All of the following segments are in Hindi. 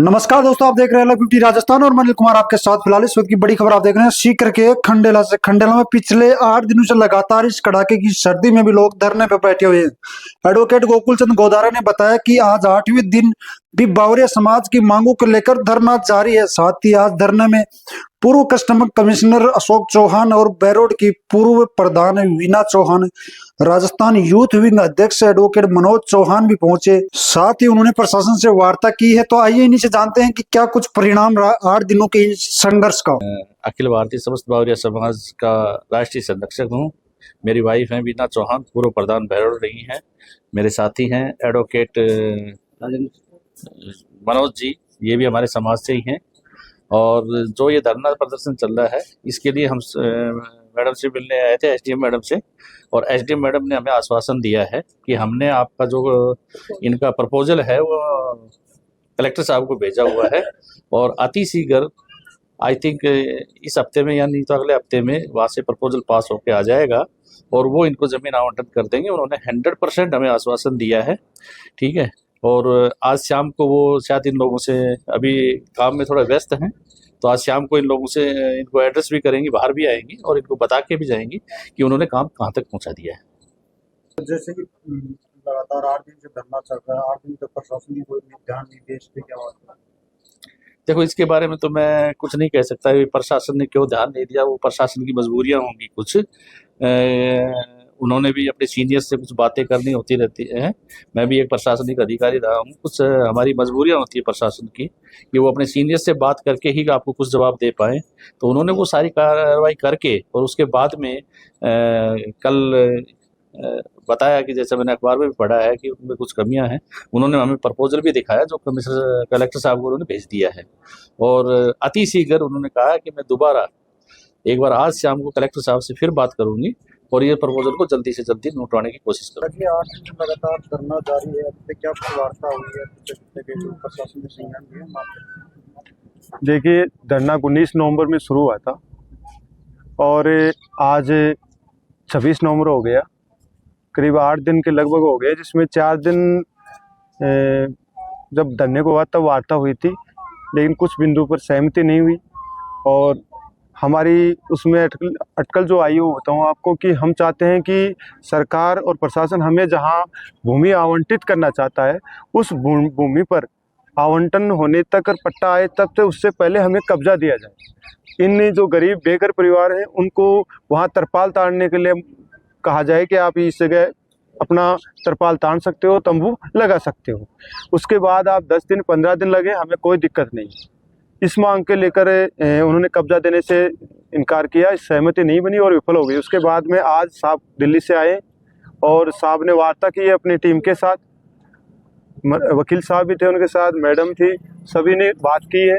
नमस्कार दोस्तों, आप देख रहे हैं लाइव 50 राजस्थान और मैं अनिल कुमार आपके साथ। फिलहाल इस वक्त की बड़ी खबर आप देख रहे हैं सीकर के खंडेला में पिछले 8 दिनों से लगातार इस कड़ाके की सर्दी में भी लोग धरने पर बैठे हुए हैं। एडवोकेट गोकुल चंद गोदारा ने बताया कि आज 8वें दिन भी बावरिया समाज की मांगों को लेकर धरना जारी है। साथ ही आज धरने में पूर्व कस्टम कमिश्नर अशोक चौहान और बैरोड की पूर्व प्रधान वीना चौहान, राजस्थान यूथ विंग अध्यक्ष एडवोकेट मनोज चौहान भी पहुंचे। साथ ही उन्होंने प्रशासन से वार्ता की है। तो आइए इन्हीं से जानते हैं कि क्या कुछ परिणाम रहा 8 दिनों के संघर्ष का। अखिल भारतीय समस्त बावरिया समाज का राष्ट्रीय संरक्षक हूँ। मेरी वाइफ हैं वीना चौहान, पूर्व प्रधान बैरोड रही हैं। मेरे साथी हैं एडवोकेट मनोज जी, ये भी हमारे समाज से ही हैं। और जो ये धरना प्रदर्शन चल रहा है, इसके लिए हम मैडम से मिलने आए थे, एसडीएम मैडम से। और एसडीएम मैडम ने हमें आश्वासन दिया है कि हमने आपका जो इनका प्रपोजल है वो कलेक्टर साहब को भेजा हुआ है और अति शीघ्र आई थिंक इस हफ्ते में या नहीं तो अगले हफ्ते में वहाँ से प्रपोजल पास होके आ जाएगा और वो इनको ज़मीन आवंटन कर देंगे। उन्होंने 100% हमें आश्वासन दिया है, ठीक है। और आज शाम को वो शायद इन लोगों से, अभी काम में थोड़ा व्यस्त हैं, तो आज शाम को इन लोगों से इनको एड्रेस भी करेंगी, बाहर भी आएंगी और इनको बता के भी जाएंगी कि उन्होंने काम कहाँ तक पहुँचा दिया है। जैसे कि लगातार 8 दिन से धरना चल रहा है, 8 दिन तक प्रशासन ने कोई ध्यान नहीं दिया, इस पे क्या बात है? देखो, इसके बारे में तो मैं कुछ नहीं कह सकता कि प्रशासन ने क्यों ध्यान नहीं दिया। वो प्रशासन की मजबूरियां होंगी कुछ। उन्होंने भी अपने सीनियर से कुछ बातें करनी होती रहती हैं। मैं भी एक प्रशासनिक अधिकारी रहा हूँ। कुछ हमारी मजबूरियां होती है प्रशासन की कि वो अपने सीनियर से बात करके ही आपको कुछ जवाब दे पाए। तो उन्होंने वो सारी कार्रवाई करके और उसके बाद में कल बताया कि जैसे मैंने अखबार में भी पढ़ा है कि उनमें कुछ कमियां हैं। उन्होंने हमें प्रपोजल भी दिखाया जो कमिश्नर कलेक्टर साहब को उन्होंने भेज दिया है। और अति शीघ्र उन्होंने कहा कि मैं दोबारा एक बार आज शाम को कलेक्टर साहब से फिर बात करूंगी और ये प्रपोजल को जल्दी से जल्दी नोटवाने की कोशिश करूंगी। 8 दिन लगातार धरना जारी है, अब तक क्या वार्ता हुई है? प्रशासन ने संज्ञान लिया? देखिए, धरना 19 नवंबर में शुरू हुआ था और आज 26 नवंबर हो गया। करीब 8 दिन के लगभग हो गए, जिसमें 4 दिन जब धरने को हुआ तब वार्ता हुई थी, लेकिन कुछ बिंदु पर सहमति नहीं हुई। और हमारी उसमें अटकल जो आई वो बताऊँ आपको कि हम चाहते हैं कि सरकार और प्रशासन हमें जहां भूमि आवंटित करना चाहता है, उस भूमि पर आवंटन होने तक और पट्टा आए तब से उससे पहले हमें कब्जा दिया जाए। इन जो गरीब बेघर परिवार हैं उनको वहाँ तरपाल ताड़ने के लिए कहा जाए कि आप इस जगह अपना तरपाल तान सकते हो, तंबू लगा सकते हो। उसके बाद आप 10 दिन 15 दिन लगे, हमें कोई दिक्कत नहीं। इस मांग के लेकर उन्होंने कब्जा देने से इनकार किया, सहमति नहीं बनी और विफल हो गई। उसके बाद में आज साहब दिल्ली से आए और साहब ने वार्ता की है अपनी टीम के साथ। वकील साहब भी थे उनके साथ, मैडम थी, सभी ने बात की है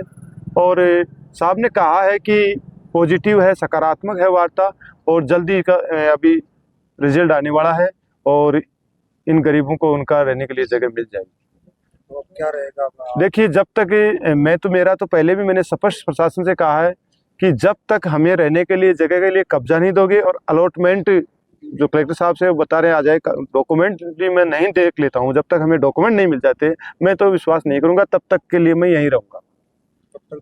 और साहब ने कहा है कि पॉजिटिव है, सकारात्मक है वार्ता और जल्दी का अभी रिजल्ट आने वाला है और इन गरीबों को उनका रहने के लिए जगह मिल जाएगी। तो क्या रहेगा? देखिए, जब तक मेरा तो पहले भी मैंने स्पष्ट प्रशासन से कहा है कि जब तक हमें रहने के लिए जगह के लिए कब्जा नहीं दोगे और अलॉटमेंट जो कलेक्टर साहब से बता रहे हैं आ जाए, डॉक्यूमेंट भी मैं नहीं देख लेता हूं, जब तक हमें डॉक्यूमेंट नहीं मिल जाते मैं तो विश्वास नहीं करूंगा, तब तक के लिए मैं यहीं रहूंगा।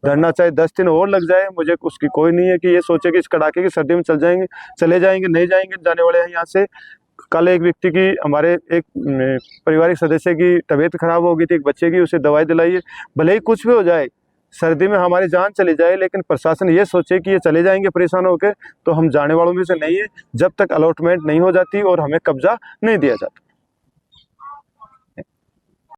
धरना चाहे 10 दिन और लग जाए, मुझे उसकी कोई नहीं है कि ये सोचे कि इस कड़ाके की सर्दी में चले जाएंगे, नहीं जाएंगे, जाने वाले हैं यहाँ से। कल एक व्यक्ति की, हमारे एक पारिवारिक सदस्य की तबीयत खराब हो गई थी, एक बच्चे की, उसे दवाई दिलाई है। भले ही कुछ भी हो जाए, सर्दी में हमारी जान चली जाए, लेकिन प्रशासन ये सोचे कि ये चले जाएंगे परेशान होकर, तो हम जाने वालों में से नहीं है जब तक अलॉटमेंट नहीं हो जाती और हमें कब्जा नहीं दिया जाता।